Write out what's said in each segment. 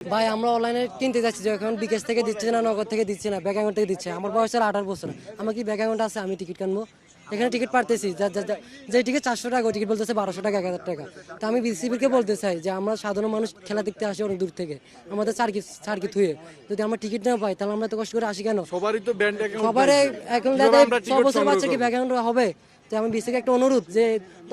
ভাই আমরা অনলাইনে কিনতে যাচ্ছি, যখন বিকাশ থেকে দিচ্ছে না, নগদ থেকে দিচ্ছে না, ব্যাংক অ্যাকাউন্ট থেকে দিচ্ছে। আমার বয়স 18 বছর, আমার কি ব্যাংক অ্যাকাউন্ট আছে আমি টিকিট কিনবো? এখানে টিকিট পারতেছি, যে টিকিট 400 টাকা, ওই টিকিট বলতেছে 1200 টাকা, 1000 টাকা। তা আমি বিসিবিকে বলতে চাই যে আমরা সাধারণ মানুষ খেলা দেখতে আসি অনেক দূর থেকে, আমাদের ছাড়কি থুয়ে যদি আমরা টিকিট না পাই তাহলে আমরা তো কষ্ট করে আসি কেন? সবারই তো ব্যাংক অ্যাকাউন্ট, সবারই অ্যাকাউন্ট 6 বছর বাচ্চা কি ব্যাংক অ্যাকাউন্ট হবে? তো আমি বিসিকে একটা অনুরোধ যে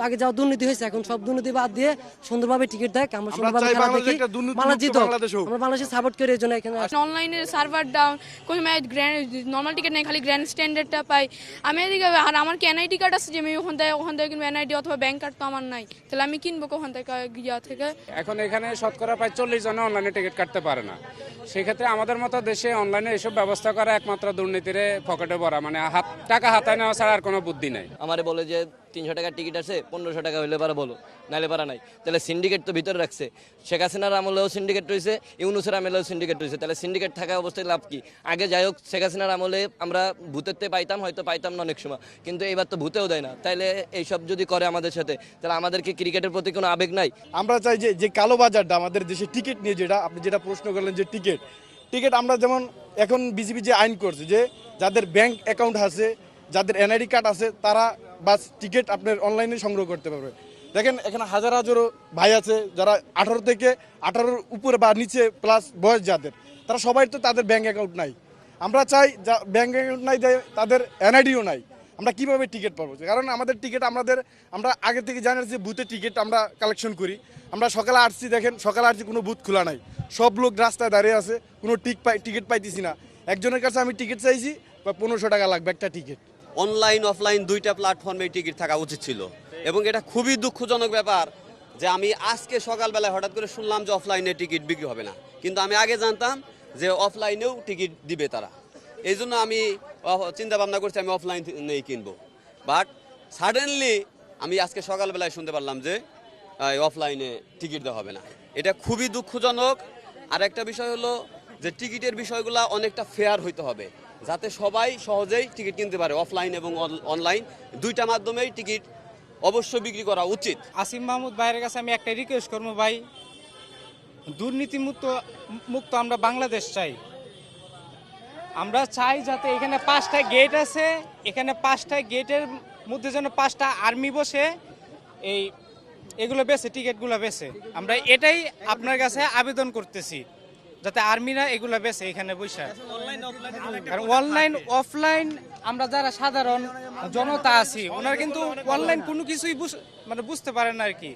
আগে যাও দুর্নীতি হয়েছে, এখন সব দুর্নীতি বাদ দিয়ে সুন্দরভাবে টিকিট দেয়, আমরা সুন্দরভাবে খেলা দেখি, বাংলাদেশ জিতো, আমরা বাংলাদেশে সাপোর্ট করি। এই জন্য এখানে অনলাইনের সার্ভার ডাউন, কোনো ম্যাচ গ্র্যান্ড নর্মাল টিকিট নেই, খালি গ্র্যান্ড স্ট্যান্ডার্ডটা পাই আমি এদিকে। আর আমার কি এনআইডি কার্ড আছে যে আমি ওখান থেকে কিনবো? এনআইডি অথবা ব্যাংক কার্ড তো আমার নাই, তাহলে আমি কিনবো কোখান থেকে গিয়া থেকে? এখন এখানে শতকরা প্রায় 40 জন অনলাইনে টিকিট কাটতে পারে না। সেক্ষেত্রে আমাদের মতো দেশে অনলাইনে এসব ব্যবস্থা করা একমাত্র দুর্নীতিরে পকেটে ভরা, মানে টাকা হাতায় নেওয়া ছাড়া আর কোনো বুদ্ধি নাই। আমারে বলে যে 300 টাকার টিকিট আছে, 1500 টাকা হইলে পারা বলো, নাইলে পারা নাই। তাহলে সিন্ডিকেট তো ভিতরে রাখছে। শেখ হাসিনার আমলেও সিন্ডিকেট রয়েছে, ইউনুসের আমলেও সিন্ডিকেট রয়েছে। তাহলে সিন্ডিকেট থাকা অবস্থায় লাভ কি? আগে যাই হোক, শেখ হাসিনার আমলে আমরা ভূতেরতে পাইতাম, হয়তো পাইতাম না অনেক সময়, কিন্তু এবার তো ভূতেও দেয় না। তাইলে এইসব যদি করে আমাদের সাথে, তাহলে আমাদেরকে ক্রিকেটের প্রতি কোনো আবেগ নাই? আমরা চাই যে কালো বাজারটা আমাদের দেশে টিকিট নিয়ে, যেটা আপনি যেটা প্রশ্ন করলেন যে টিকিট আমরা যেমন এখন বিজেপি যে আইন করছে যে যাদের ব্যাংক অ্যাকাউন্ট আছে, যাদের এনআইডি কার্ড আছে, তারা বাস টিকিট আপনার অনলাইনে সংগ্রহ করতে পারবে। দেখেন এখানে হাজার হাজারো ভাই আছে যারা 18 থেকে 18 উপরে বা নিচে প্লাস বয়স যাদের, তারা সবাই তো তাদের ব্যাংক অ্যাকাউন্ট নাই। আমরা চাই ব্যাংক অ্যাকাউন্ট নাই, তাদের এনআইডিও নাই, আমরা কিভাবে টিকিট পাবো? কারণ আমাদের টিকিট আমরা আগে থেকে জানি যে বুথে টিকিট আমরা কালেকশন করি। আমরা সকালে আসছি, দেখেন সকালে আসছি কোনো বুথ খোলা নাই, সব লোক রাস্তায় দাঁড়িয়ে আছে, কোনো টিকিট পাইতেছি না। একজনের কাছে আমি টিকিট চাইছি, 1500 টাকা লাগবে একটা টিকিট। অনলাইন অফলাইন দুইটা প্ল্যাটফর্মে টিকিট থাকা উচিত ছিল, এবং এটা খুবই দুঃখজনক ব্যাপার যে আমি আজকে সকালবেলায় হঠাৎ করে শুনলাম যে অফলাইনে টিকিট বিক্রি হবে না, কিন্তু আমি আগে জানতাম যে অফলাইনেও টিকিট দিবে তারা। এই জন্য আমি চিন্তা ভাবনা করছি আমি অফলাইনেই কিনবো। বাট সাডেনলি আমি আজকে সকালবেলায় শুনতে পারলাম যে অফলাইনে টিকিট দেওয়া হবে না। এটা খুবই দুঃখজনক। আর একটা বিষয় হলো যে টিকিটের বিষয়গুলো অনেকটা ফেয়ার হইতে হবে, যাতে সবাই সহজেই টিকিট কিনতে পারে। অফলাইন এবং অনলাইন দুইটা মাধ্যমেই টিকিট অবশ্যই বিক্রি করা উচিত। আসিম মাহমুদ ভাইয়ের কাছে আমি একটা রিকোয়েস্ট করবো, ভাই দুর্নীতি মুক্ত আমরা বাংলাদেশ চাই। আমরা চাই যাতে এখানে 5টা গেট আছে, এখানে 5টা গেটের মধ্যে যেন 5টা আর্মি বসে এগুলো বেছে, টিকিটগুলো বেছে। আমরা এটাই আপনার কাছে আবেদন করতেছি, যাতে আর্মিরা এগুলো বেছে এখানে বসে। কারণ অনলাইন অফলাইন আমরা যারা সাধারণ জনতা আছি, ওনারা কিন্তু অনলাইন কোনো কিছুই বুঝতে পারেন না আর কি।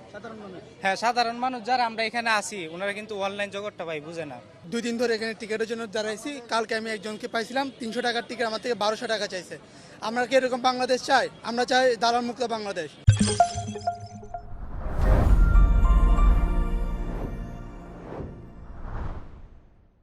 হ্যাঁ, সাধারণ মানুষ যারা আমরা এখানে আছি, ওনারা কিন্তু অনলাইন জগৎটা ভাই বুঝে না। 2 দিন ধরে এখানে টিকিটের জন্য দাঁড়াইছি। কালকে আমি একজনকে পাইছিলাম 300 টাকার টিকিট, আমার থেকে 1200 টাকা চাইছে। আমরা কি এরকম বাংলাদেশ চাই? আমরা চাই দালাল মুক্ত বাংলাদেশ।